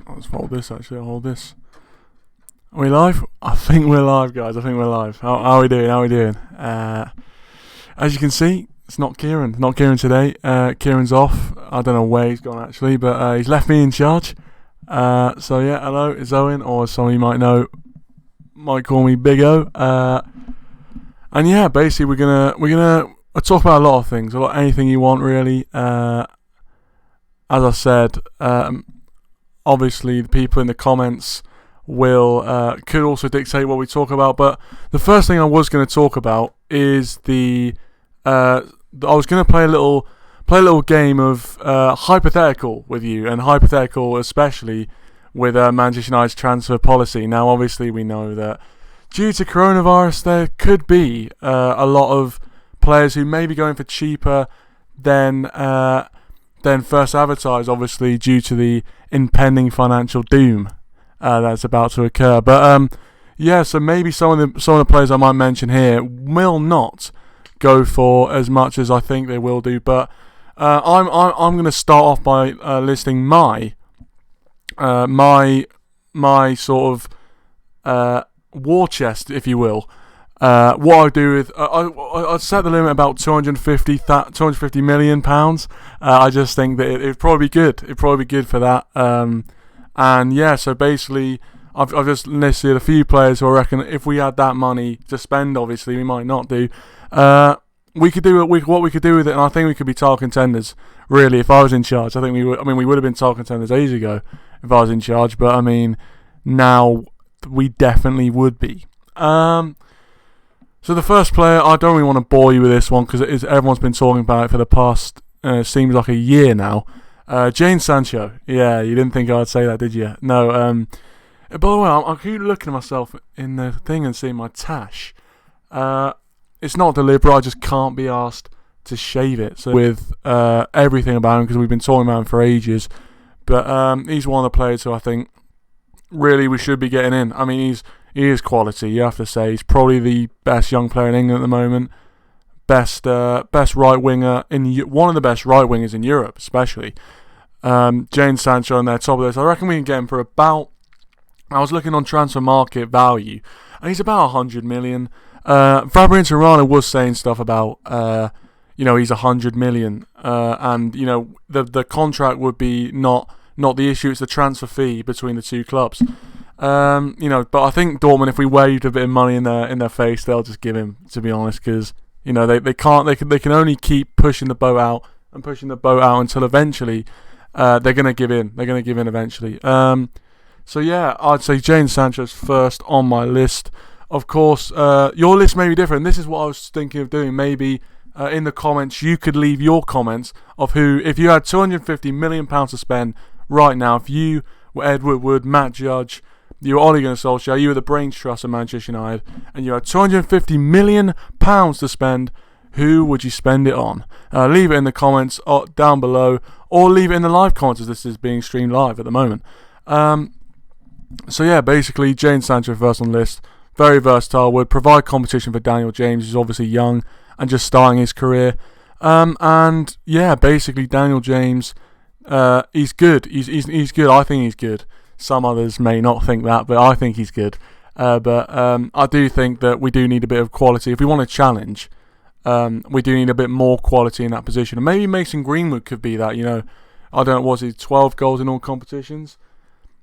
Let's hold this. Actually, I'll hold this. Are we live? I think we're live, guys. I think we're live. How are we doing? As you can see, it's not Kieran. Not Kieran today. Kieran's off. I don't know where he's gone actually, but he's left me in charge. So yeah, hello, it's Owen, or some of you might know, might call me BigO. And yeah, basically we're gonna talk about a lot of things, anything you want really. As I said, obviously the people in the comments could also dictate what we talk about. But the first thing I was going to talk about is I was going to play a little game of hypothetical with you, and hypothetical especially with Manchester United's transfer policy. Now, obviously, we know that due to coronavirus, there could be a lot of players who may be going for cheaper than first advertised, obviously due to the impending financial doom that's about to occur. But yeah, so maybe some of the players I might mention here will not go for as much as I think they will do. But I'm going to start off by listing my sort of war chest, if you will. What I do with I set the limit about 250 million pounds. I just think that it'd probably be good. It'd probably be good for that. And yeah, so basically, I've just listed a few players who I reckon if we had that money to spend, obviously we might not do. We could do what we could do with it, and I think we could be title contenders. Really, if I was in charge, I think we would. I mean, we would have been title contenders ages ago if I was in charge. But I mean, now we definitely would be. So the first player, I don't really want to bore you with this one because everyone's been talking about it for the past seems like a year now. Jadon Sancho. Yeah, you didn't think I'd say that, did you? No. By the way, I keep looking at myself in the thing and seeing my tash. It's not deliberate. I just can't be asked to shave it. So with everything about him, because we've been talking about him for ages. But he's one of the players who I think really we should be getting in. I mean, he is quality, you have to say. He's probably the best young player in England at the moment. Best right winger one of the best right wingers in Europe, especially. Jadon Sancho on their top of this. I reckon we can get him for about. I was looking on transfer market value, and he's about 100 million. Fabrizio Romano was saying stuff about he's 100 million, and the contract would be not the issue. It's the transfer fee between the two clubs. But I think Dortmund, if we waved a bit of money in their face, they'll just give him, to be honest, because they can only keep pushing the boat out until eventually they're gonna give in. They're gonna give in eventually. So yeah, I'd say Jadon Sancho's first on my list. Of course, your list may be different. This is what I was thinking of doing. Maybe in the comments you could leave your comments of who, if you had £250 million to spend right now, if you were Ed Woodward, Matt Judge, you were Ole Gunnar Solskjaer, you were the brains trust of Manchester United, and you had £250 million to spend, who would you spend it on? Leave it in the comments down below, or leave it in the live comments as this is being streamed live at the moment. So yeah, basically, Jadon Sancho first on the list. Very versatile, would provide competition for Daniel James, who's obviously young and just starting his career. And yeah, basically Daniel James, he's good. He's good. I think he's good. Some others may not think that, but I think he's good. But I do think that we do need a bit of quality. If we want to challenge, we do need a bit more quality in that position. And maybe Mason Greenwood could be that, I don't know, was he 12 goals in all competitions?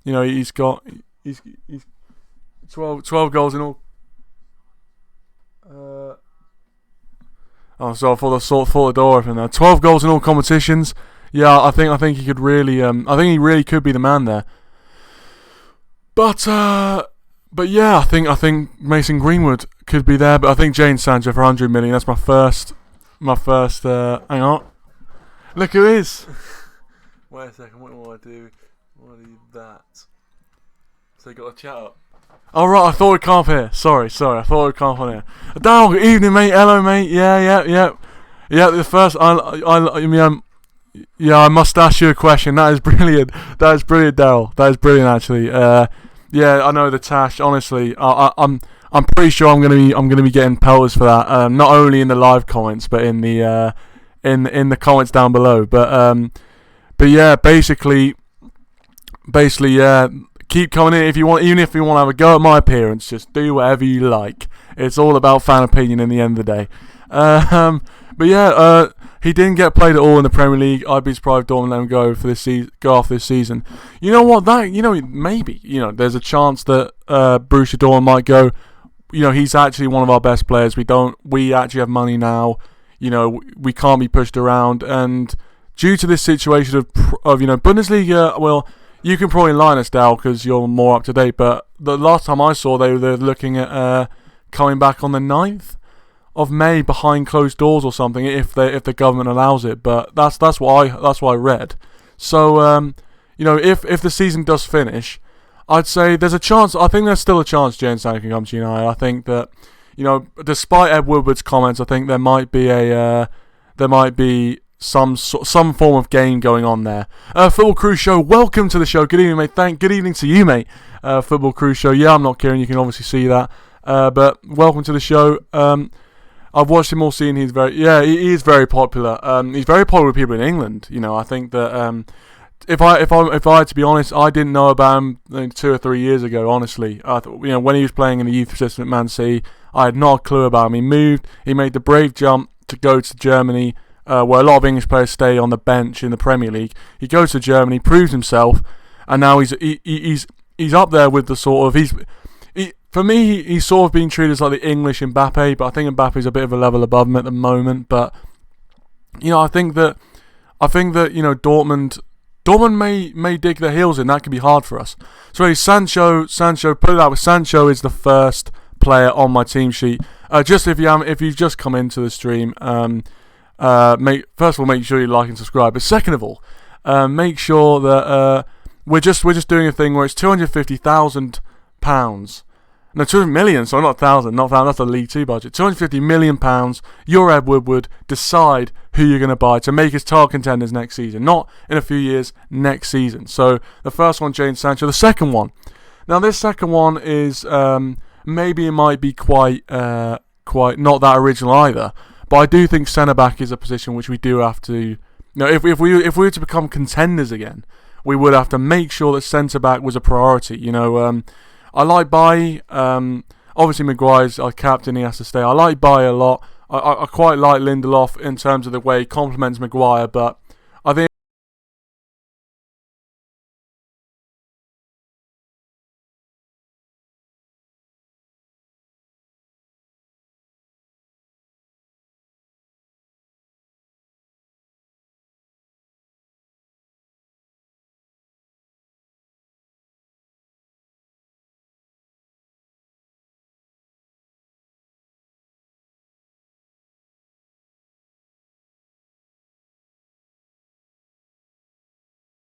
He's got 12 goals in all. So I thought the door open there. 12 goals in all competitions. Yeah, I think he could really. I think he really could be the man there. But yeah, I think Mason Greenwood could be there. But I think Jadon Sancho for 100 million. That's my first. Hang on. Look who is. Wait a second. What do I do? What do that? So you got a chat up. Oh right, I thought we'd come up here. Sorry. I thought we'd come up on here. Darryl, good evening, mate. Hello, mate. Yeah. The first, I must ask you a question. That is brilliant. Darryl. That is brilliant, actually. Yeah, I know the tash. Honestly, I'm pretty sure I'm gonna be getting pelters for that. Not only in the live comments, but in the comments down below. But yeah, basically, basically, yeah, keep coming in if you want. Even if you want to have a go at my appearance, just do whatever you like. It's all about fan opinion in the end of the day. But yeah, he didn't get played at all in the Premier League. I'd be surprised if Dortmund let him go for this go off this season. You know what? Maybe there's a chance that Borussia Dortmund might go. He's actually one of our best players. We actually have money now. We can't be pushed around. And due to this situation of Bundesliga, well, you can probably line us down because you're more up to date. But the last time I saw, they were looking at coming back on the 9th of May behind closed doors or something, if the government allows it. But that's what I read. So if the season does finish, I'd say there's a chance. I think there's still a chance Jadon Sancho can come to United. I think that despite Ed Woodward's comments, I think there might be some form of game going on there. Football Crew Show, welcome to the show. Good evening, mate. Good evening to you, mate. Football Crew Show. Yeah, I'm not Kieran. You can obviously see that. But welcome to the show. I've watched him all season. He is very popular. He's very popular with people in England. I think that if I had to be honest, I didn't know about him 2 or 3 years ago. Honestly, when he was playing in the youth system at Man City, I had not a clue about him. He made the brave jump to go to Germany, where a lot of English players stay on the bench in the Premier League. He goes to Germany, proves himself, and now he's up there with the sort of for me, he's sort of being treated as like the English Mbappe, but I think Mbappe's a bit of a level above him at the moment. But I think that Dortmund may dig their heels in. That could be hard for us. So Sancho, put it out. Sancho is the first player on my team sheet. Just if you've just come into the stream, first of all, make sure you like and subscribe. But second of all, make sure that we're just doing a thing where it's £250,000. No, 200 million, so not 1,000, that's a League 2 budget. £250 million, you're Ed Woodward, decide who you're going to buy to make us title contenders next season. Not in a few years, next season. So the first one, Jadon Sancho. The second one. Now this second one is, maybe it might be quite not that original either, but I do think centre-back is a position which we do have to, if we were to become contenders again, we would have to make sure that centre-back was a priority. I like Bailly. Obviously, Maguire's our captain. He has to stay. I like Bailly a lot. I quite like Lindelof in terms of the way he complements Maguire, but I think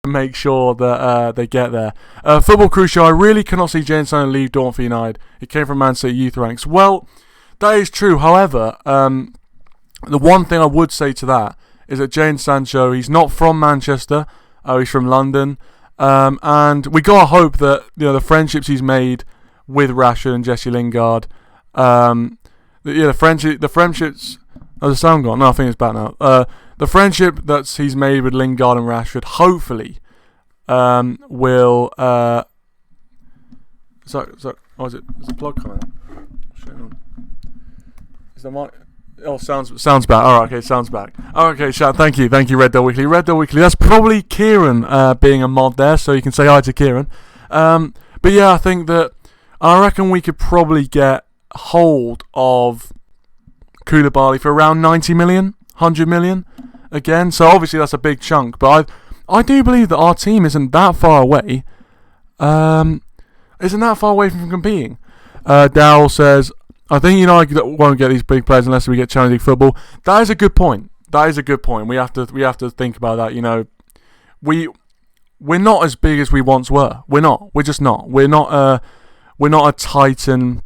make sure that they get there. Football Crew Show, I really cannot see Jadon Sancho leave Dortmund for United. He came from Man City youth ranks. Well, that is true. However, the one thing I would say to that is that Jadon Sancho, he's not from Manchester. He's from London. And we got to hope that the friendships he's made with Rashford and Jesse Lingard, the friendships. Oh, the sound gone? No, I think it's back now. The friendship that he's made with Lingard and Rashford, hopefully, will. Is it the plug coming out? Shit on. Is that mic? Oh, sounds back. All right, okay, sounds back. Oh, okay, thank you, Red Dot Weekly. Red Dot Weekly. That's probably Kieran being a mod there, so you can say hi to Kieran. But yeah, I reckon we could probably get hold of Koulibaly for around 90 million, 100 million again. So obviously that's a big chunk, but I do believe that our team isn't that far away. From competing. Dowell says, I think United won't get these big players unless we get Champions League football. That is a good point. We have to think about that. We're not as big as we once were. We're not. We're just not. We're not a titan.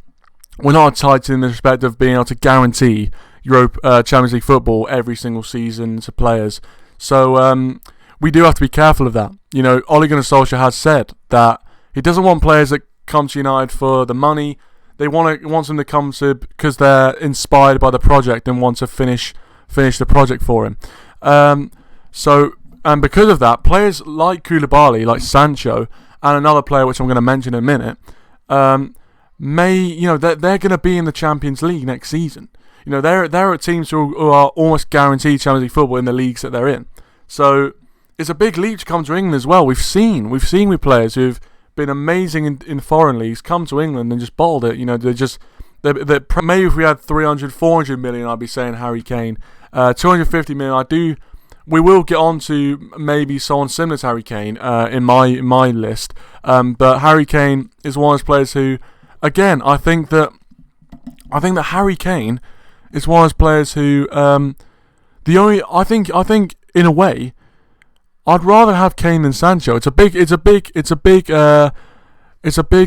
We're not a titan in the respect of being able to guarantee Champions League football every single season to players. So we do have to be careful of that. Ole Gunnar Solskjaer has said that he doesn't want players that come to United for the money. They wants them to come to because they're inspired by the project and want to finish the project for him. And because of that, players like Koulibaly, like Sancho, and another player which I'm going to mention in a minute, they're going to be in the Champions League next season. They're at teams who are almost guaranteed Champions League football in the leagues that they're in. So it's a big leap to come to England as well. We've seen with players who've been amazing in foreign leagues come to England and just bottled it. Maybe if we had 300, 400 million, I'd be saying Harry Kane. 250 million, we will get on to maybe someone similar to Harry Kane in my list. But Harry Kane is one of those players who, again, I think that Harry Kane is one of those players who I think in a way I'd rather have Kane than Sancho. It's a big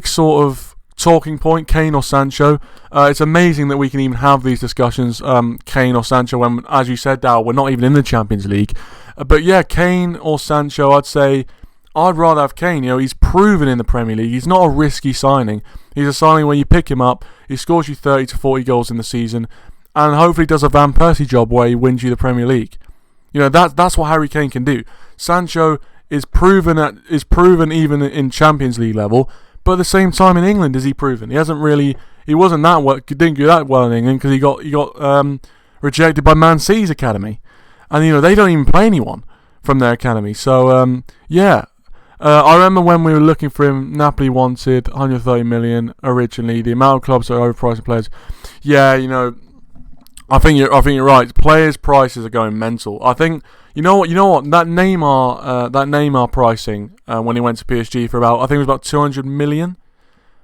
sort of talking point, Kane or Sancho. It's amazing that we can even have these discussions, Kane or Sancho, when, as you said, Dal, we're not even in the Champions League. But yeah, Kane or Sancho, I'd say I'd rather have Kane. He's proven in the Premier League. He's not a risky signing. He's a signing where you pick him up, he scores you 30 to 40 goals in the season, and hopefully does a Van Persie job where he wins you the Premier League. That's what Harry Kane can do. Sancho is proven even in Champions League level, but at the same time in England is he proven? He wasn't that well. Didn't do that well in England because he got rejected by Man City's academy, and they don't even play anyone from their academy. So I remember when we were looking for him, Napoli wanted 130 million originally. The amount of clubs are overpricing players. Yeah, I think you're right. Players' prices are going mental. I think you know what that Neymar pricing when he went to PSG for I think it was about 200 million.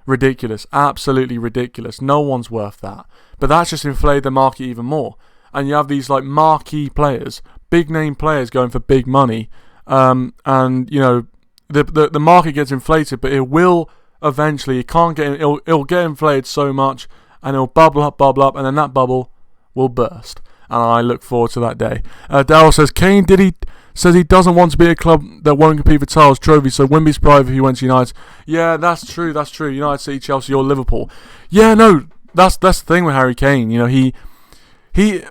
Ridiculous, absolutely ridiculous. No one's worth that. But that's just inflated the market even more. And you have these like marquee players, big name players going for big money, and the market gets inflated, but it will eventually. It'll get inflated so much, and it'll bubble up, and then that bubble will burst, and I look forward to that day. Daryl says Kane says he doesn't want to be a club that won't compete for titles, trophies, so wouldn't be surprised if he went to United. Yeah, that's true. United City, Chelsea, or Liverpool. Yeah, no, that's the thing with Harry Kane.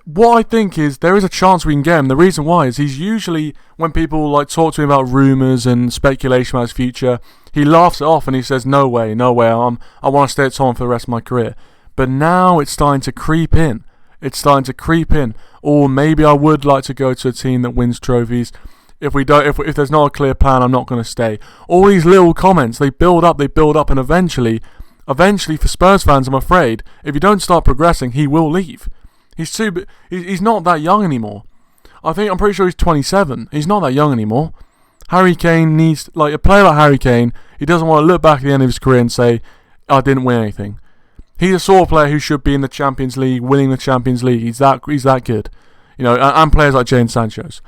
What I think is there is a chance we can get him. The reason why is he's usually, when people like talk to him about rumours and speculation about his future, he laughs it off and he says, no way, I want to stay at Tottenham for the rest of my career. But now it's starting to creep in. Or maybe I would like to go to a team that wins trophies. If there's not a clear plan, I'm not going to stay. All these little comments, they build up, and eventually for Spurs fans, I'm afraid, if you don't start progressing, he will leave. He's not that young anymore. I'm pretty sure he's 27. He's not that young anymore. Harry Kane needs, like a player like Harry Kane, he doesn't want to look back at the end of his career and say, I didn't win anything. He's a sort of player who should be in the Champions League, winning the Champions League. He's that good. And players like Jadon Sancho's.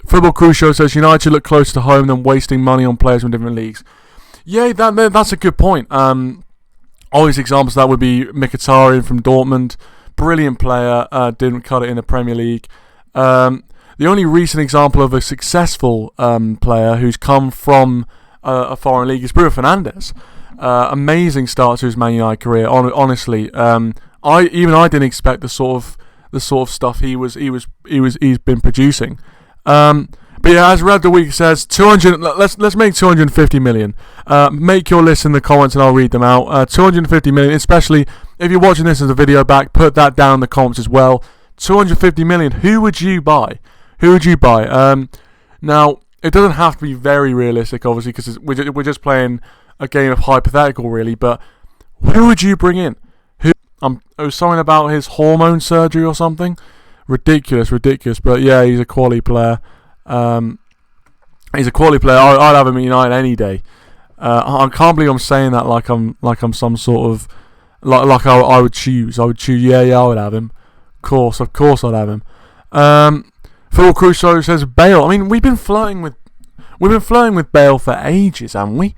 Football Crucial says United should look closer to home than wasting money on players from different leagues. Yeah, that's a good point. Obvious examples of that would be Mkhitaryan from Dortmund. Brilliant player, didn't cut it in the Premier League. The only recent example of a successful player who's come from a foreign league is Bruno Fernandes. Amazing start to his Man United career. Honestly, I didn't expect the sort of stuff he's been producing. But yeah, as Red the Week says, 200. Let's make 250 million. Make your list in the comments and I'll read them out. 250 million, especially if you're watching this as a video back. Put that down in the comments as well. 250 million. Who would you buy? Now it doesn't have to be very realistic, obviously, because we're just playing a game of hypothetical, really. But who would you bring in? It was something about his hormone surgery or something. Ridiculous. But yeah, he's a quality player. I'd have him at United any day. I can't believe I'm saying that like I'm some sort of like I would choose. Yeah, I would have him. Of course I'd have him. Phil Crusoe says Bale. I mean, we've been flirting with Bale for ages, haven't we?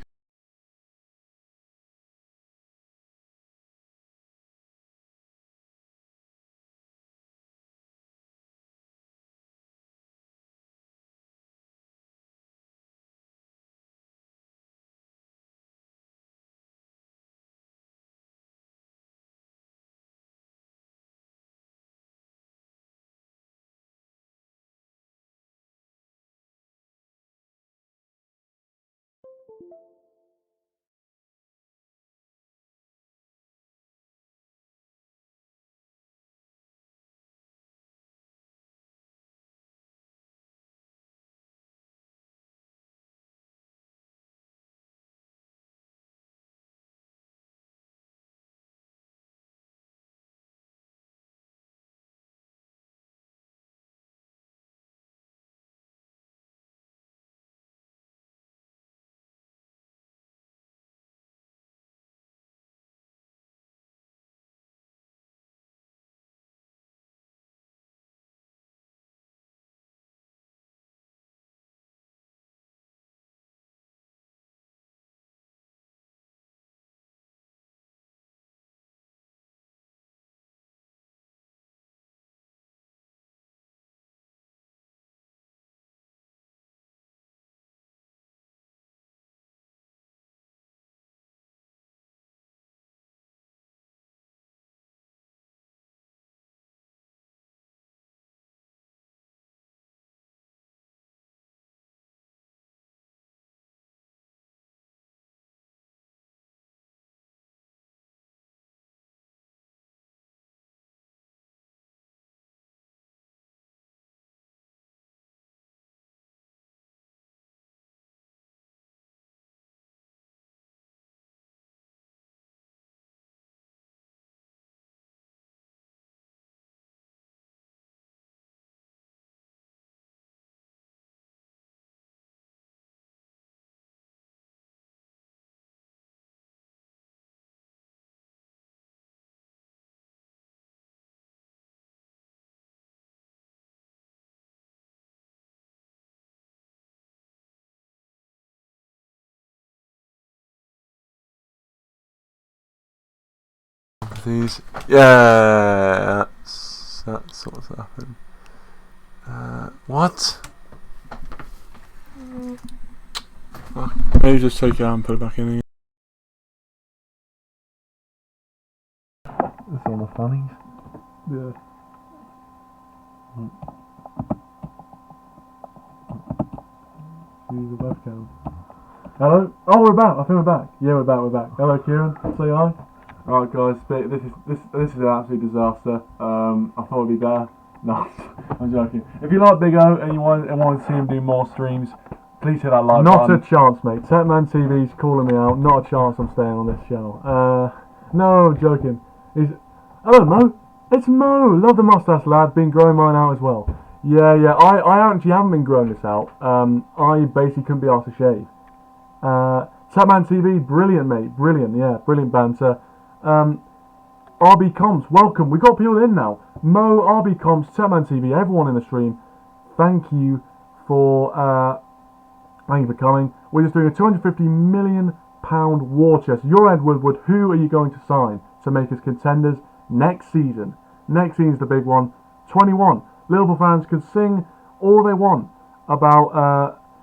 these. Yeah, that's what's happened. What? Oh, maybe just take it out and put it back in again. That's all the funnies. Yeah. Use the webcam. Hello? Oh, we're back. I think we're back. Yeah, we're back. Hello, Kieran. Say hi. Alright, guys. This is an absolute disaster. I thought it'd be better. No, I'm joking. If you like BigO and you want to see him do more streams, please hit that like button. Not a chance, mate. Techman TV's calling me out. Not a chance I'm staying on this channel. No, joking. Hello, Mo. It's Mo. Love the mustache, lad. Been growing mine out as well. Yeah. I actually haven't been growing this out. I basically couldn't be asked to shave. Techman TV, brilliant, mate. Brilliant, yeah. Brilliant banter. RB Comms, welcome. We got people in now. Mo, RB Comms, Techman TV, everyone in the stream. Thank you for coming. We're just doing a £250 million war chest. You're Ed Woodward. Who are you going to sign to make us contenders next season? Next season's the big one. 21. Liverpool fans can sing all they want about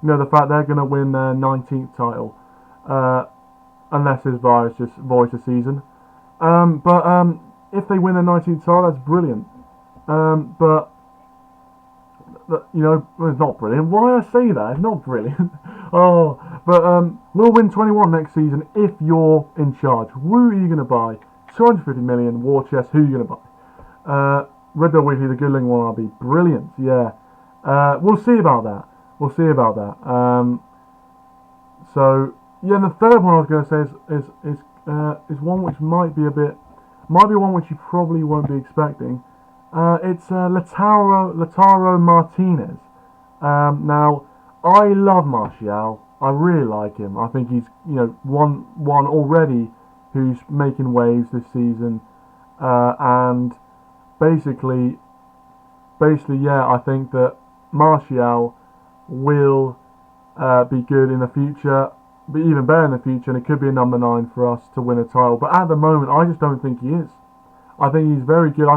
the fact they're going to win their 19th title, unless his voice a season. But if they win their 19th title, that's brilliant. But it's not brilliant. Why I say that? It's not brilliant. We'll win 21 next season if you're in charge. Who are you going to buy? 250 million war chest. Who are you going to buy? Red Dot Weekly, the good looking one. I'll be brilliant. Yeah. We'll see about that. And the third one I was going to say is one which might be one which you probably won't be expecting. It's Lautaro Martinez. Now, I love Martial. I really like him. I think he's one already who's making waves this season, and basically, yeah, I think that Martial will be good in the future, but even better in the future, and it could be a number 9 for us to win a title. But at the moment, I just don't think he is. I think he's very good.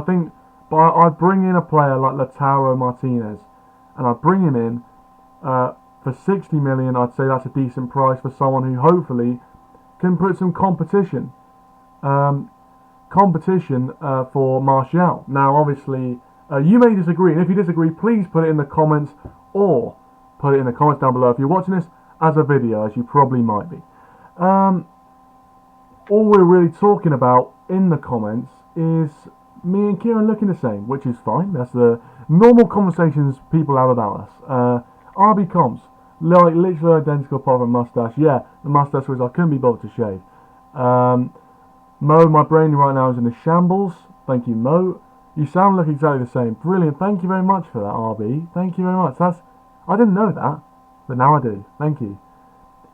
But I'd bring in a player like Lautaro Martinez, and I'd bring him in for 60 million. I'd say that's a decent price for someone who hopefully can put some competition for Martial. Now, obviously, you may disagree, and if you disagree, please put it in the comments, or put it in the comments down below if you're watching this as a video, as you probably might be. All we're really talking about in the comments is me and Kieran looking the same, which is fine. That's the normal conversations people have about us. RB Comms, literally identical apart from mustache. Yeah, the mustache was I couldn't be bothered to shave. Mo, my brain right now is in a shambles. Thank you, Mo. You sound like exactly the same. Brilliant. Thank you very much for that, RB. Thank you very much. I didn't know that, but now I do. Thank you.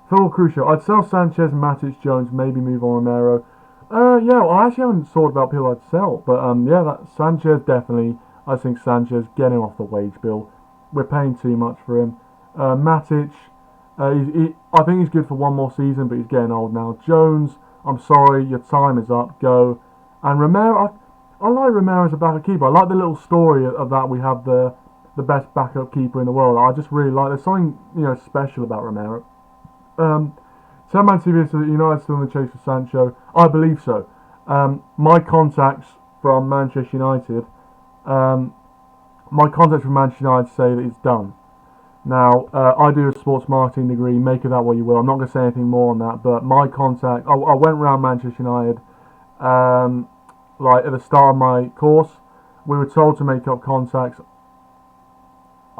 Phil Crucial. I'd sell Sanchez, Matic, Jones, maybe move on Romero. Yeah, well, I actually haven't thought about people I'd sell, but yeah, that Sanchez definitely. I think Sanchez, get him off the wage bill. We're paying too much for him. Matic, I think he's good for one more season, but he's getting old now. Jones, I'm sorry, your time is up. Go. And Romero, I like Romero as a backup keeper. I like the little story of that. We have the best backup keeper in the world. I just really like. There's something special about Romero. Techman TV says that United still in the chase for Sancho. I believe so. My contacts from Manchester United, say that it's done. Now, I do a sports marketing degree. Make of that what you will. I'm not going to say anything more on that. But my contact, I went around Manchester United, like at the start of my course. We were told to make up contacts.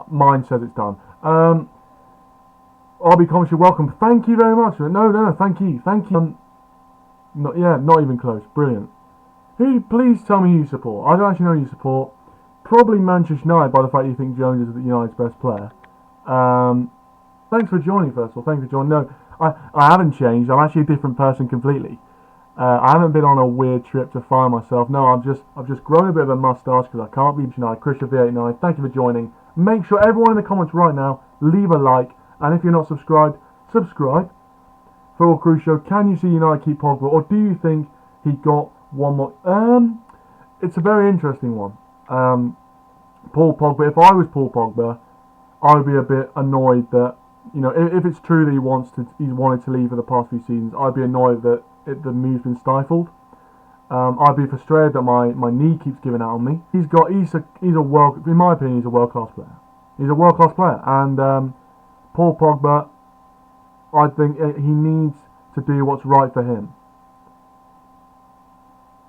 Mine says it's done. RB Comms, you're welcome. Thank you very much. No, thank you. Not even close. Brilliant. Please tell me who you support. I don't actually know who you support. Probably Manchester United by the fact you think Jones is United's best player. Thanks for joining, first of all. Thanks for joining. No, I haven't changed. I'm actually a different person completely. I haven't been on a weird trip to find myself. No, I've just grown a bit of a moustache because I can't be United. Christian V89, thank you for joining. Make sure everyone in the comments right now, leave a like. And if you're not subscribed, subscribe. For all Crucial, can you see United keep Pogba, or do you think he got one more. It's a very interesting one. Paul Pogba. If I was Paul Pogba, I would be a bit annoyed that, if it's true that he's wanted to leave for the past few seasons, I'd be annoyed that the move's been stifled. I'd be frustrated that my knee keeps giving out on me. In my opinion, he's a world class player. He's a world class player, and Paul Pogba, I think he needs to do what's right for him.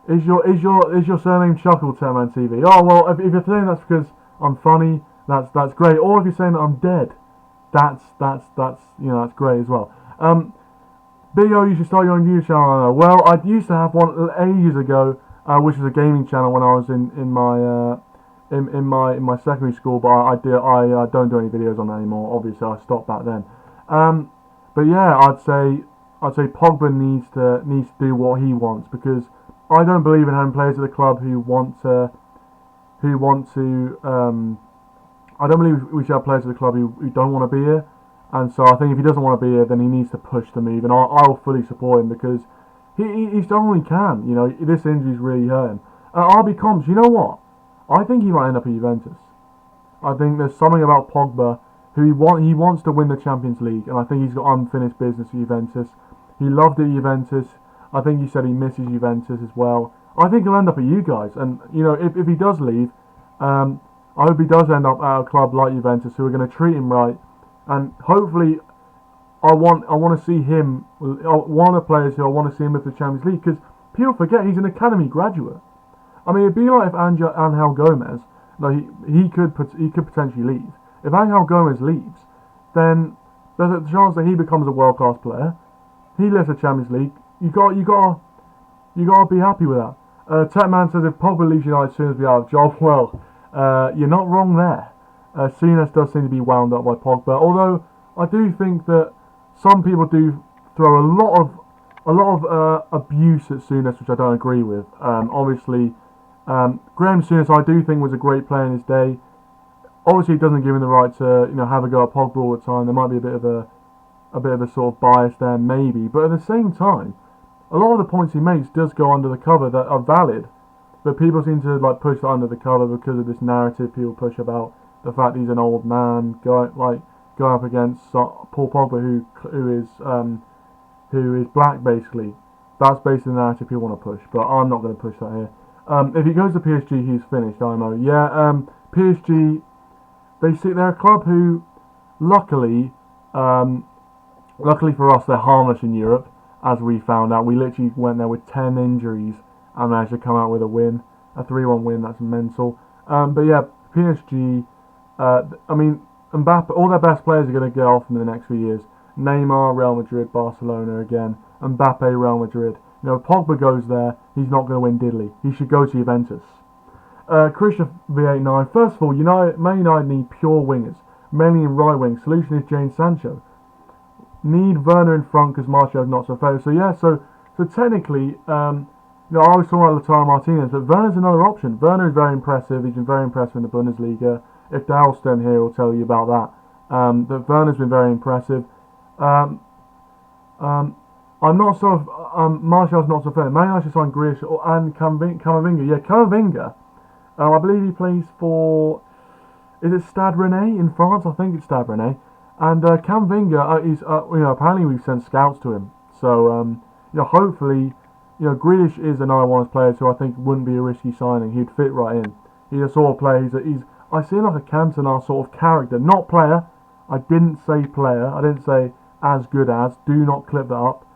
Is your surname Chuckle Man TV? Oh well, if you're saying that's because I'm funny, that's great. Or if you're saying that I'm dead, that's great as well. BigO, you should start your own YouTube channel. Well, I used to have one ages ago, which was a gaming channel when I was in my secondary school, but I don't do any videos on that anymore. Obviously, I stopped back then. But yeah, I'd say Pogba needs to do what he wants, because I don't believe in having players at the club who want to. I don't believe we should have players at the club who don't want to be here. And so I think if he doesn't want to be here, then he needs to push the move, and I'll fully support him, because he's done all he can. This injury's really hurt him. I'll be confident. You know what? I think he might end up at Juventus. I think there's something about Pogba who he wants to win the Champions League, and I think he's got unfinished business at Juventus. He loved it at Juventus. I think he said he misses Juventus as well. I think he'll end up at you guys, and if he does leave, I hope he does end up at a club like Juventus who are going to treat him right. And hopefully, I want to see him, one of the players who I want to see him with the Champions League, because people forget he's an academy graduate. I mean, it'd be like if Angel Gomez, he could potentially leave. If Angel Gomez leaves, then there's a chance that he becomes a world class player. He lifts the Champions League. You gotta be happy with that. Techman says if Pogba leaves United as soon as we out of job, well, you're not wrong there. Souness does seem to be wound up by Pogba, although I do think that some people do throw a lot of abuse at Souness, which I don't agree with. Obviously, Graham Souness I do think was a great player in his day. Obviously, it doesn't give him the right to have a go at Pogba all the time. There might be a bit of a sort of bias there, maybe, but at the same time, a lot of the points he makes does go under the cover that are valid, but people seem to push that under the cover because of this narrative people push about the fact he's an old man going up against Paul Pogba, who is black, basically. That's basically the narrative people want to push, but I'm not going to push that here. If he goes to PSG, he's finished. IMO. Yeah. PSG. They're a club who, luckily for us, they're harmless in Europe, as we found out. We literally went there with 10 injuries and managed to come out with a win, a 3-1 win. That's mental. But yeah, PSG. Mbappe, all their best players are going to go off in the next few years. Neymar, Real Madrid, Barcelona again. Mbappe, Real Madrid. If Pogba goes there, he's not going to win diddly. He should go to Juventus. Christian V89. First of all, Man United need pure wingers, mainly in right wing. Solution is Jane Sancho. Need Werner in front because Martial is not so fair. So yeah, so technically, I was talking about Lautaro Martinez, but Werner's another option. Werner is very impressive. He's been very impressive in the Bundesliga. If Dale's still here, he'll tell you about that. That Werner's been very impressive. I'm not so. Martial's not so fair. Man United should sign Grealish and Camavinga. Yeah, Camavinga. I believe he plays for. Is it Stade Rennais in France? I think it's Stade Rennais. And Camavinga is. Apparently we've sent scouts to him. So hopefully, Grealish is another one of those players who I think wouldn't be a risky signing. He'd fit right in. He's a sort of player. I see him like a Cantona sort of character, not player. I didn't say player. I didn't say as good as. Do not clip that up.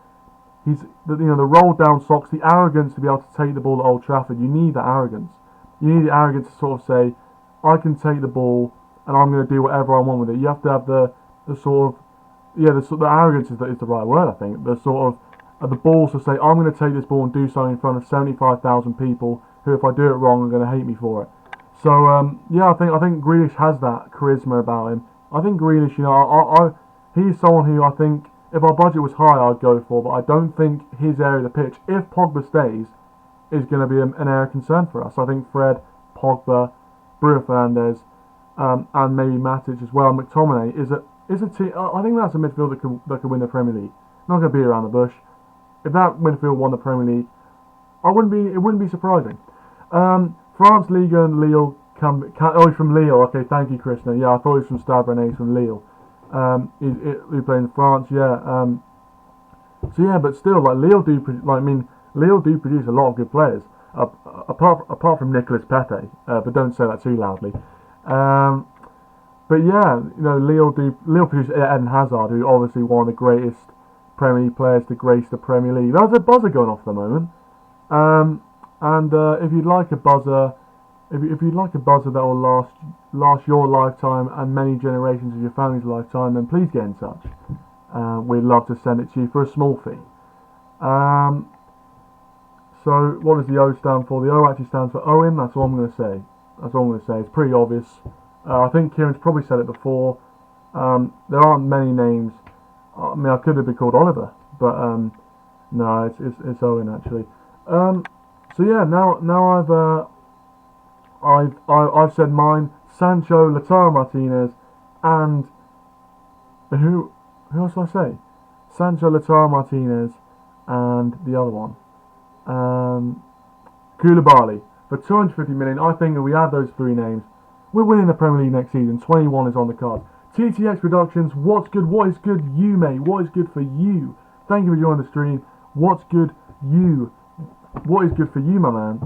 He's the rolled down socks, the arrogance to be able to take the ball at Old Trafford. You need that arrogance. You need the arrogance to sort of say, I can take the ball and I'm going to do whatever I want with it. You have to have the arrogance is the right word, I think. The sort of the balls to say, I'm going to take this ball and do something in front of 75,000 people who, if I do it wrong, are going to hate me for it. So I think Grealish has that charisma about him. I think Grealish, he's someone who I think if our budget was high, I'd go for, but I don't think his area of the pitch, if Pogba stays, is going to be an area of concern for us. I think Fred, Pogba, Bruno Fernandes, and maybe Matic as well. McTominay is a team. I think that's a midfield that could win the Premier League. Not going to be around the bush. If that midfield won the Premier League, It wouldn't be surprising. France Liga and Lille oh, he's from Lille. Okay, thank you, Krishna. Yeah, I thought he was from Stade Rennais. He's from Lille. He played in France. Yeah. So yeah, but still, like Lille do produce a lot of good players. Apart from Nicolas Pepe, but don't say that too loudly. Um, but yeah, Lille produce Eden Hazard, who obviously one of the greatest Premier League players to grace the Premier League. There's a buzzer going off at the moment. And if you'd like a buzzer, if you'd like a buzzer that will last your lifetime and many generations of your family's lifetime, then please get in touch. We'd love to send it to you for a small fee. So what does the O stand for? The O actually stands for Owen. That's all I'm going to say. That's all I'm going to say. It's pretty obvious. I think Kieran's probably said it before. There aren't many names. I mean, I could have been called Oliver, but no, it's Owen actually. So yeah, now I've said mine. Sancho, Lautaro Martinez, and who else did I say? Sancho, Lautaro Martinez, and the other one, Koulibaly for 250 million. I think if we add those three names, we're winning the Premier League next season. 21 is on the card. TTX Productions, what's good? What is good, you mate? What is good for you? Thank you for joining the stream. What's good, you? What is good for you, my man?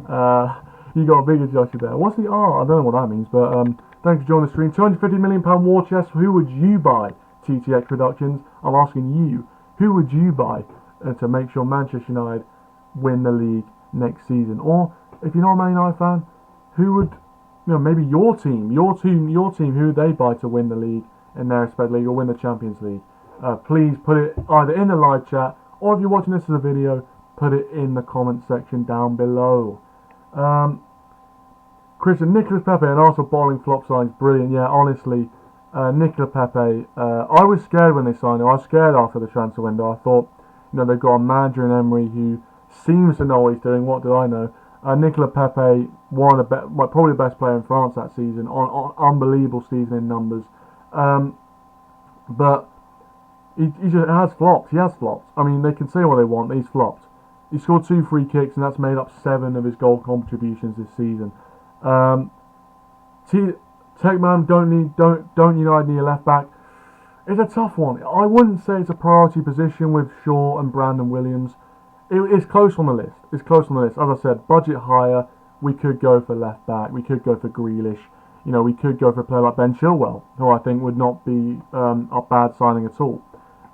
You got a bigger gesture there. What's the R? I don't know what that means, but thanks for joining the stream. £250 million war chest. Who would you buy? TTX Productions. I'm asking you. Who would you buy to make sure Manchester United win the league next season? Or if you're not a Man United fan, who would, maybe your team, who would they buy to win the league in their respective league or win the Champions League? Please put it either in the live chat or if you're watching this as a video, put it in the comment section down below. Christian, Nicolas Pepe and also bowling flop signs, brilliant. Yeah, honestly, Nicolas Pepe, I was scared when they signed him. I was scared after the transfer window. I thought, they've got a manager in Emery who seems to know what he's doing. What do I know? Nicolas Pepe, one of the probably the best player in France that season, on unbelievable season in numbers. But he just has flopped. He has flopped. I mean, they can say what they want. He's flopped. He scored 2 free kicks, and that's made up 7 of his goal contributions this season. Techman, don't United need a left back? It's a tough one. I wouldn't say it's a priority position with Shaw and Brandon Williams. It's close on the list. It's close on the list. As I said, budget higher. We could go for left back. We could go for Grealish. We could go for a player like Ben Chilwell, who I think would not be a bad signing at all.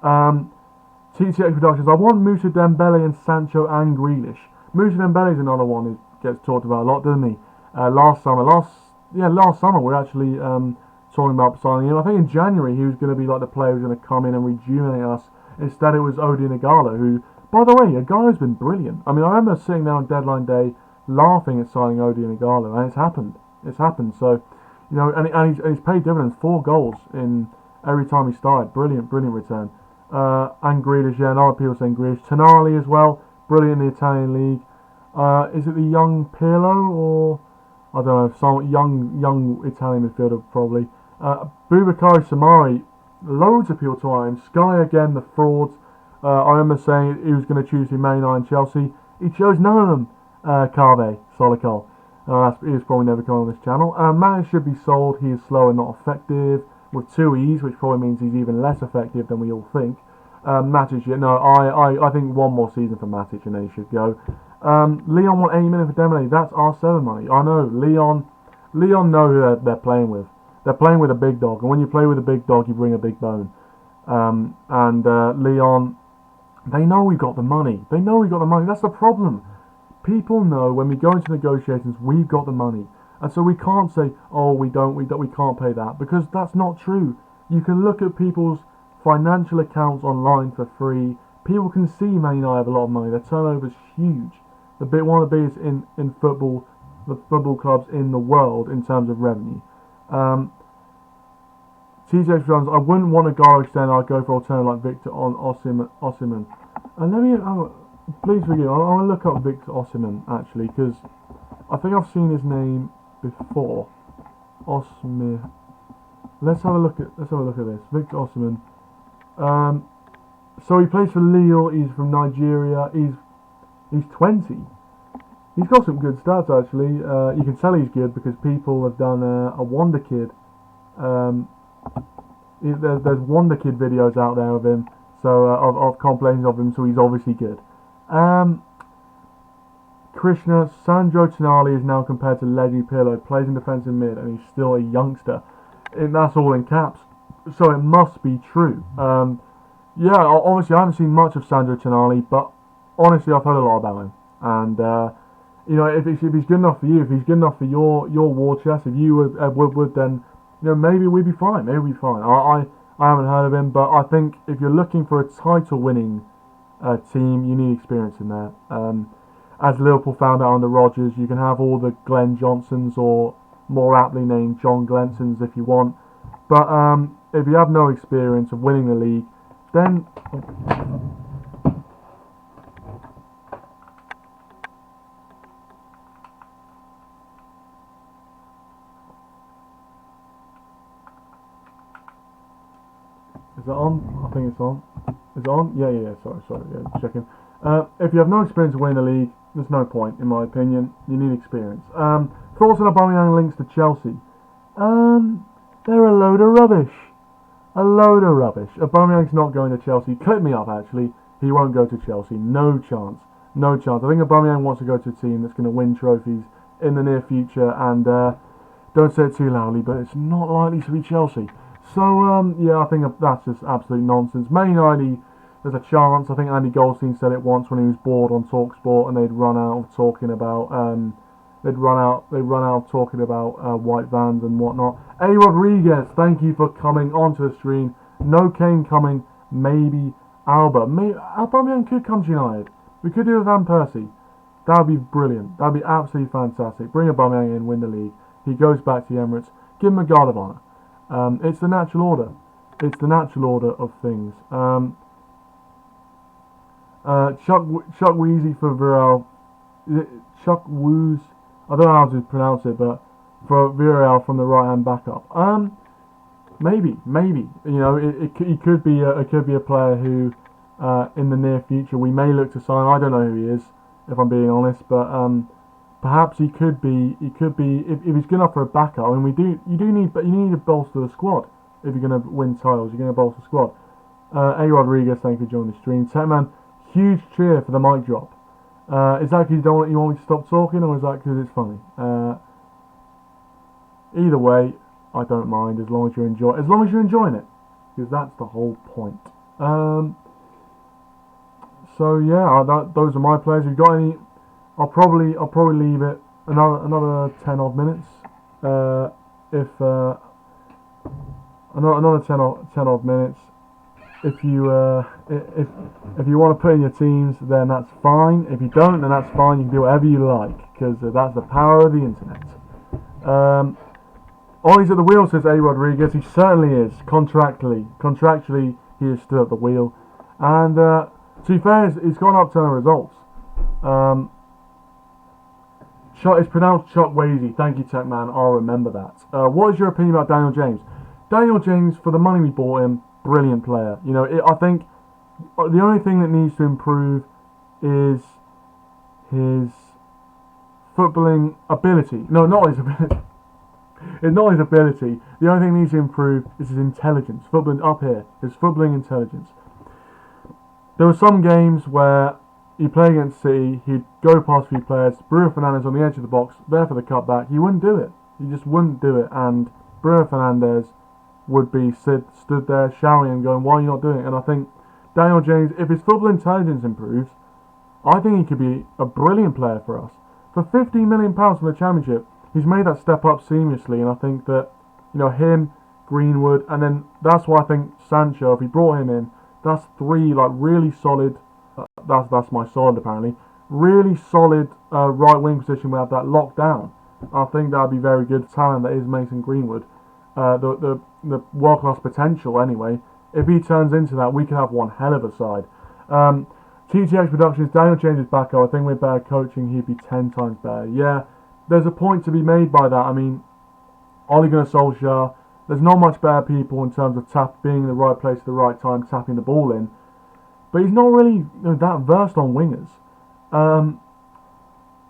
TTX Productions. I want Moussa Dembele and Sancho and Grealish. Moussa Dembele is another one who gets talked about a lot, doesn't he? Last summer we're actually talking about signing him. I think in January he was going to be like the player who's going to come in and rejuvenate us. Instead it was Odion Igalo, who, by the way, Igalo's been brilliant. I mean, I remember sitting there on deadline day laughing at signing Odion Igalo, and it's happened. It's happened. So, and he's paid dividends. 4 goals in every time he started. Brilliant return. And Grealish, yeah, and other people saying Grealish. Tonali as well, brilliant in the Italian league. Is it the young Pirlo or I don't know, some young Italian midfielder probably. Boubakary Samari, loads of people to him. Sky again, the frauds. I remember saying he was going to choose Man United and Chelsea. He chose none of them. Carve, Solikol. He was probably never coming on this channel. Matic should be sold. He is slow and not effective. With 2 E's, which probably means he's even less effective than we all think. Matic, no, I think one more season for Matic and then he should go. Leon want 80 million for Dembele. That's R7 money. I know. Leon know who they're playing with. They're playing with a big dog, and when you play with a big dog, you bring a big bone. Leon, they know we got the money. That's the problem. People know when we go into negotiations, we've got the money, and so we can't say, oh, we can't pay that, because that's not true. You can look at people's financial accounts online for free. People can see Man United have a lot of money. Their turnover is huge. One of the biggest in football, the football clubs in the world in terms of revenue. TJ Jones, I wouldn't want a guy extend. I'd go for alternative like Victor Osimhen. And let me, please forgive. I want to look up Victor Osimhen actually, because I think I've seen his name before. Osimhen. Let's have a look at this. Victor Osimhen. So he plays for Lille. He's from Nigeria. He's 20. He's got some good stats actually. You can tell he's good because people have done a Wonder Kid. Um, there's Wonder Kid videos out there of him, so of compilations of him. So he's obviously good. Krishna Sandro Tonali is now compared to Legendary Pirlo, plays in defensive mid, and he's still a youngster. And that's all in caps, so it must be true. Yeah, obviously I haven't seen much of Sandro Tonali, but honestly I've heard a lot about him. And if he's good enough for you, if he's good enough for your war chest, if you would then maybe we'd be fine. Maybe we'd be fine. I haven't heard of him, but I think if you're looking for a title-winning team, you need experience in there. As Liverpool found out under Rodgers, you can have all the Glenn Johnsons or more aptly named John Glensons if you want. But if you have no experience of winning the league, then... Is that on? I think it's on. Is it on? Yeah. Sorry. Yeah, checking. If you have no experience of winning the league, there's no point, in my opinion. You need experience. Thoughts on Aubameyang links to Chelsea? They're a load of rubbish. A load of rubbish. Aubameyang's not going to Chelsea. Clip me up, actually. He won't go to Chelsea. No chance. No chance. I think Aubameyang wants to go to a team that's going to win trophies in the near future. And don't say it too loudly, but it's not likely to be Chelsea. So, yeah, I think that's just absolute nonsense. Man United, there's a chance. I think Andy Goldstein said it once when he was bored on TalkSport, and they'd run out of talking about white vans and whatnot. A Rodriguez, thank you for coming onto the stream. No Kane coming, maybe Alba. Aubameyang could come to United. We could do a Van Persie. That would be brilliant. That would be absolutely fantastic. Bring Aubameyang in, win the league. He goes back to the Emirates. Give him a guard of honour. It's the natural order. It's the natural order of things. Chuck Weezy for Villarreal. Chuck Woos. I don't know how to pronounce it, but for Villarreal from the right hand backup. Maybe. He could be a player who, in the near future, we may look to sign. I don't know who he is, if I'm being honest, but perhaps he could be if he's good enough for a backup. I mean, you need to bolster the squad if you're going to win titles. You're going to bolster the squad. A Rodriguez, thank you for joining the stream. Tetman, huge cheer for the mic drop. Is that because you want me to stop talking, or is that because it's funny? Either way, I don't mind as long as you're enjoying it, because that's the whole point. So yeah, those are my players. If you've got any, I'll probably leave it another 10 odd minutes. Another 10 odd minutes. If you want to put in your teams, then that's fine. If you don't, then that's fine. You can do whatever you like, because that's the power of the internet. Ollie's at the wheel, says A. Rodriguez. He certainly is. Contractually, he is still at the wheel. And to be fair, he's gone up to the results. It's pronounced Chuck Wazy. Thank you, Tech Man. I'll remember that. What is your opinion about Daniel James? Daniel James, for the money we bought him, brilliant player. I think the only thing that needs to improve is his footballing ability. No, not his ability. It's not his ability. The only thing that needs to improve is his intelligence. Footballing up here. His footballing intelligence. There were some games where he'd play against City, he'd go past a few players, Bruno Fernandes on the edge of the box, there for the cutback. He wouldn't do it. He just wouldn't do it. And Bruno Fernandes would be stood there shouting and going, why are you not doing it? And I think Daniel James, if his football intelligence improves, I think he could be a brilliant player for us. For £15 million from the Championship, he's made that step up seamlessly, and I think that, him, Greenwood, and then that's why I think Sancho, if he brought him in, that's three really solid, that's my solid apparently, really solid right wing position. We have that locked down. I think that would be very good talent that is Mason Greenwood. The world class potential anyway. If he turns into that, we could have one hell of a side. TTX Productions, Daniel James is back. I think with better coaching, he'd be 10 times better. Yeah, there's a point to be made by that. I mean, Ole Gunnar Solskjaer, there's not much better people in terms of being in the right place at the right time, tapping the ball in. But he's not really that versed on wingers.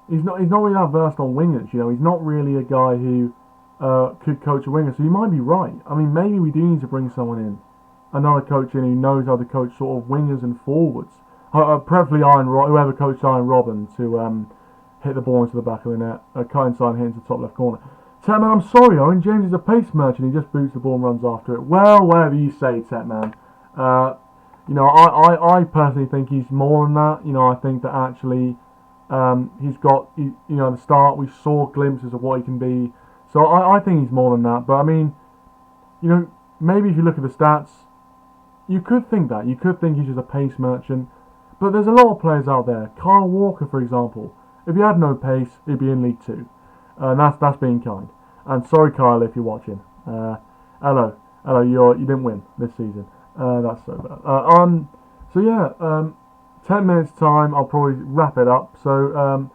he's not really that versed on wingers. You know, he's not really a guy who could coach a winger. So you might be right. I mean, maybe we do need to bring someone in, another coach in who knows how to coach sort of wingers and forwards. Preferably whoever coached Iron Robin to hit the ball into the back of the net, cut inside and hit into the top left corner. Tetman, I'm sorry, Owen James is a pace merchant. He just boots the ball and runs after it. Well, whatever you say, Tetman. You know, I personally think he's more than that. You know, I think that actually he's got, you know, at the start we saw glimpses of what he can be. So I think he's more than that. But I mean, you know, maybe if you look at the stats, you could think that. You could think he's just a pace merchant. But there's a lot of players out there. Kyle Walker, for example. If he had no pace, he'd be in League Two. And that's being kind. And sorry, Kyle, if you're watching. Hello, you didn't win this season. That's so bad. So yeah, 10 minutes time, I'll probably wrap it up. So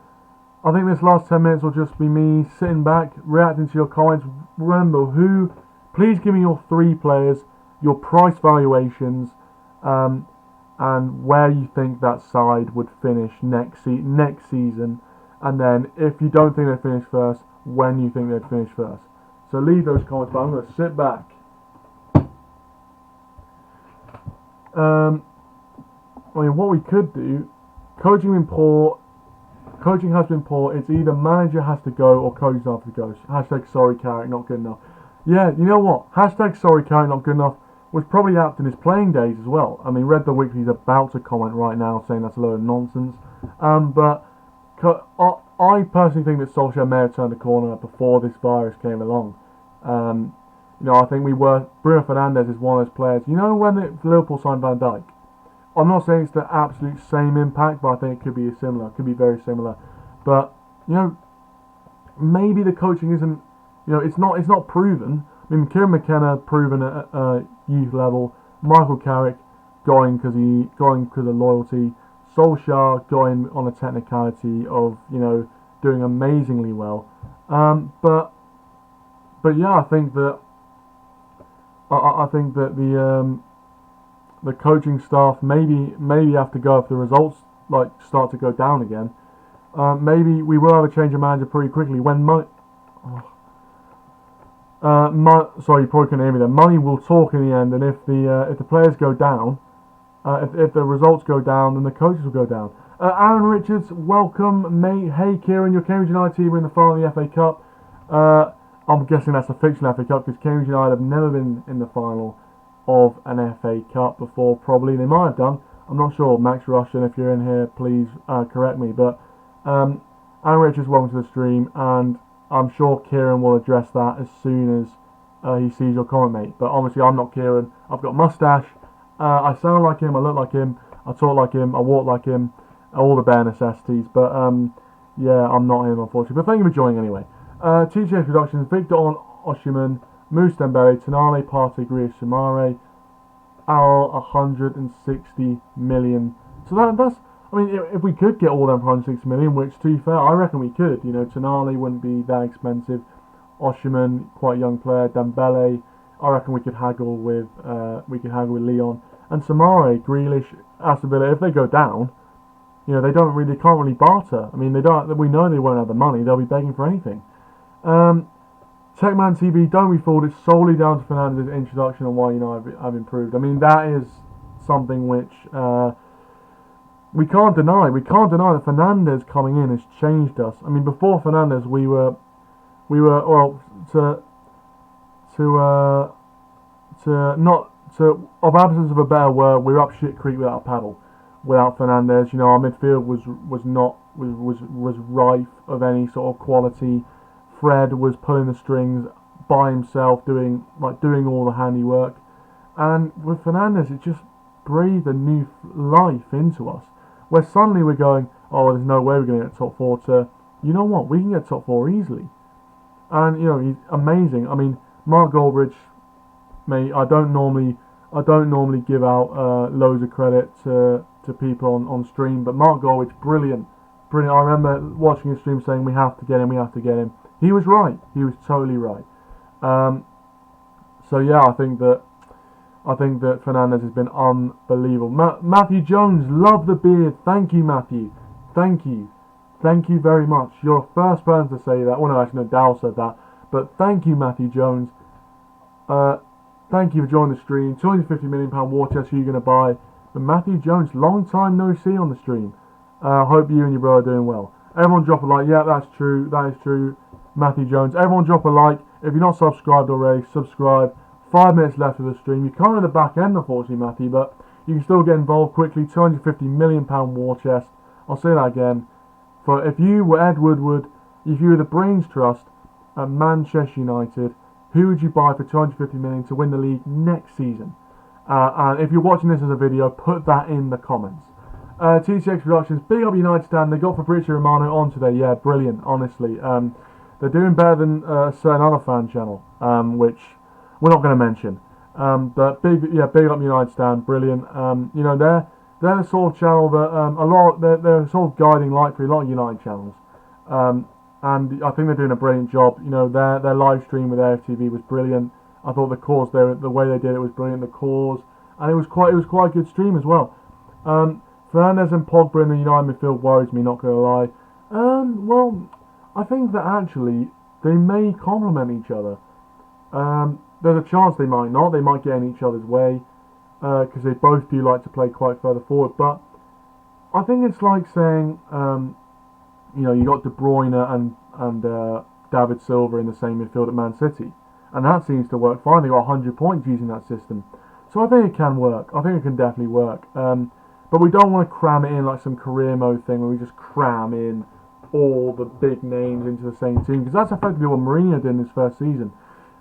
I think this last 10 minutes will just be me sitting back, reacting to your comments. Remember, please give me your 3 players, your price valuations, and where you think that side would finish next season. And then, if you don't think they'd finish first, when you think they'd finish first. So leave those comments, but I'm going to sit back. I mean, what we could do, coaching has been poor. It's either manager has to go or coach has to go. Hashtag sorry Carrick, not good enough. Yeah, you know what? Hashtag sorry Carrick, not good enough was probably apt in his playing days as well. I mean, Red the Weekly's about to comment right now saying that's a load of nonsense. But I personally think that Solskjaer may have turned the corner before this virus came along. You know, I think Bruno Fernandes is one of those players. You know when Liverpool signed Van Dijk? I'm not saying it's the absolute same impact, but I think it could be similar. It could be very similar. But, you know, maybe the coaching isn't, you know, it's not proven. I mean, Kieran McKenna proven at youth level. Michael Carrick going because of loyalty. Solskjaer going on a technicality of, you know, doing amazingly well. But yeah, I think that the coaching staff maybe have to go if the results start to go down again. Maybe we will have a change of manager pretty quickly when sorry, you probably couldn't hear me there. Money will talk in the end, and if the players go down, if the results go down, then the coaches will go down. Aaron Richards, welcome, mate. Hey, Kieran, your Cambridge United team are in the final of the FA Cup. I'm guessing that's a fictional FA Cup because Cambridge United have never been in the final of an FA Cup before. Probably they might have done. I'm not sure. Max Russian, if you're in here, please correct me. But Aaron Richards, welcome to the stream, and I'm sure Kieran will address that as soon as he sees your comment, mate. But obviously, I'm not Kieran. I've got a mustache. I sound like him. I look like him. I talk like him. I walk like him. All the bare necessities. But yeah, I'm not him, unfortunately. But thank you for joining anyway. TGX Productions, Victor Osimhen, Moose Dembele, Tonali, Partey, Grealish, Samare, our 160 million. So that's, I mean, if we could get all them for 160 million, which to be fair, I reckon we could. You know, Tonali wouldn't be that expensive. Osimhen, quite a young player. Dembele, I reckon we could haggle with Leon. And Samare, Grealish, Aston Villa, if they go down, you know, they can't really barter. I mean, we know they won't have the money. They'll be begging for anything. Techman TV, don't be fooled. It's solely down to Fernandes' introduction and why United have improved. I mean, that is something which we can't deny. We can't deny that Fernandes coming in has changed us. I mean, before Fernandes, we were well of absence of a better word, we were up shit creek without a paddle. Without Fernandes, you know, our midfield was rife of any sort of quality. Fred was pulling the strings by himself, doing all the handiwork, and with Fernandes, it just breathed a new life into us. Where suddenly we're going, oh, there's no way we're going to get top 4. To, you know what, we can get top 4 easily, and you know he's amazing. I mean, Mark Goldbridge, mate, I don't normally give out loads of credit to people on stream, but Mark Goldbridge, brilliant. I remember watching his stream saying we have to get him. He was right. He was totally right. So yeah, I think that Fernandes has been unbelievable. Matthew Jones, love the beard. Thank you, Matthew. Thank you. Thank you very much. You're the first person to say that. Well, no, actually, no, Dow said that. But thank you, Matthew Jones. Thank you for joining the stream. £250 million war chest who you're going to buy. But Matthew Jones, long time no see on the stream. Hope you and your brother are doing well. Everyone drop a like. Yeah, that's true. That is true. Matthew Jones. Everyone drop a like. If you're not subscribed already, subscribe. 5 minutes left of the stream. You're coming at the back end, unfortunately, Matthew, but you can still get involved quickly. £250 million war chest. I'll say that again. For if you were Ed Woodward, if you were the Brains Trust at Manchester United, who would you buy for £250 million to win the league next season? And if you're watching this as a video, put that in the comments. TCX Productions, big up United stand. They got Fabrizio Romano on today. Yeah, brilliant. Honestly, they're doing better than a certain other fan channel, which we're not going to mention. But big up United stand. Brilliant. You know, they're the sort of channel that they're sort of guiding light for a lot of United channels. And I think they're doing a brilliant job. You know, their live stream with AFTV was brilliant. I thought the way they did it was brilliant. The cause, and it was quite a good stream as well. Fernandes and Pogba in the United midfield worries me, not going to lie. Well, I think that actually they may complement each other. There's a chance they might not. They might get in each other's way because they both do like to play quite further forward. But I think it's like saying, you know, you got De Bruyne and David Silva in the same midfield at Man City, and that seems to work fine. They got 100 points using that system, so I think it can work. I think it can definitely work. But we don't want to cram it in like some career mode thing where we just cram in all the big names into the same team, because that's effectively what Mourinho did in his first season,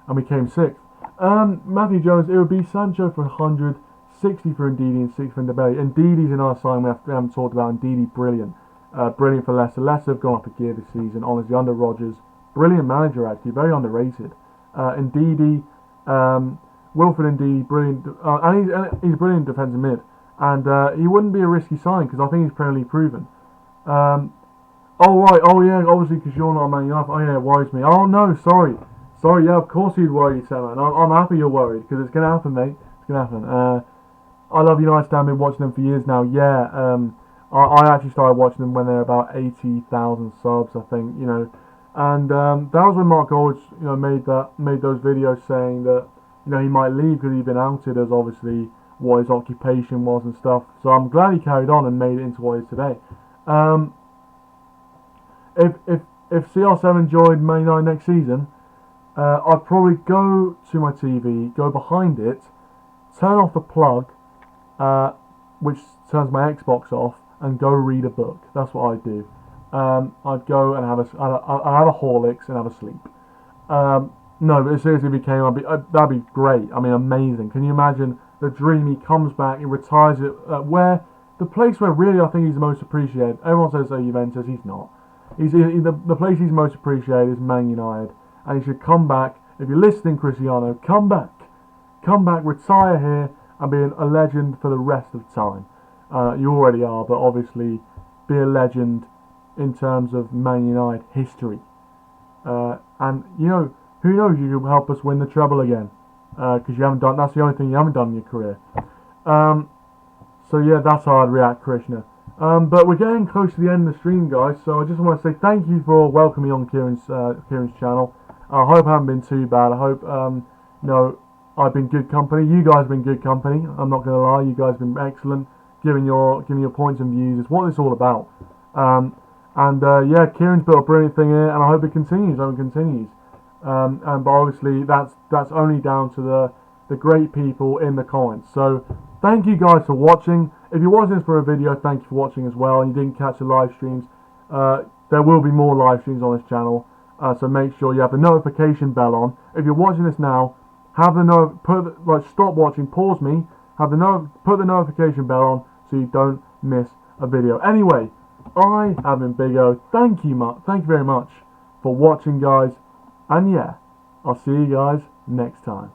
and we came sixth. Matthew Jones, it would be Sancho for 100, 60 for Ndidi, and 6 for Ndebele. Ndidi's another sign we haven't talked about. Ndidi, brilliant. Brilliant for Leicester. Leicester have gone up a gear this season, honestly, under Rodgers. Brilliant manager, actually, very underrated. Ndidi, Wilfred Ndidi, brilliant, and he's a brilliant defensive mid. And he wouldn't be a risky sign because I think he's Premier League proven. Oh yeah, obviously because you're not a Man United. Oh yeah, it worries me. Oh no, sorry, yeah, of course you'd worry yourself, man. I'm happy you're worried because it's going to happen, mate. It's going to happen. I love United. I've been watching them for years now. Yeah, I actually started watching them when they were about 80,000 subs, I think, you know. And that was when Mark Goldge, you know, made those videos saying that, you know, he might leave because he'd been outed as obviously what his occupation was and stuff. So I'm glad he carried on and made it into what it is today. If CR7 joined Man United next season, I'd probably go to my TV, go behind it, turn off the plug, which turns my Xbox off, and go read a book. That's what I'd do. I'd go and have a Horlicks and have a sleep. No, but seriously, that'd be great. I mean, amazing. Can you imagine the dream? He comes back, he retires at where the place where really I think he's the most appreciated. Everyone says Juventus, he's not. The place he's most appreciated is Man United, and he should come back. If you're listening, Cristiano, come back, retire here, and be a legend for the rest of time. You already are, but obviously be a legend in terms of Man United history. And you know, who knows, you could help us win the treble again, because you haven't done. That's the only thing you haven't done in your career. So yeah, that's how I'd react, Krishna. But we're getting close to the end of the stream, guys. So I just want to say thank you for welcoming me on Kieran's channel. I hope I haven't been too bad. I hope you know, I've been good company. You guys have been good company. I'm not going to lie. You guys have been excellent, giving your points and views. It's what it's all about. Yeah, Kieran's built a brilliant thing here, and I hope it continues. But obviously that's only down to the great people in the comments. So thank you guys for watching. If you're watching this for a video, thank you for watching as well. And you didn't catch the live streams, there will be more live streams on this channel. So make sure you have the notification bell on. If you're watching this now, have the stop watching, pause me, put the notification bell on so you don't miss a video. Anyway, I have been BigO. Thank you very much for watching, guys. And yeah, I'll see you guys next time.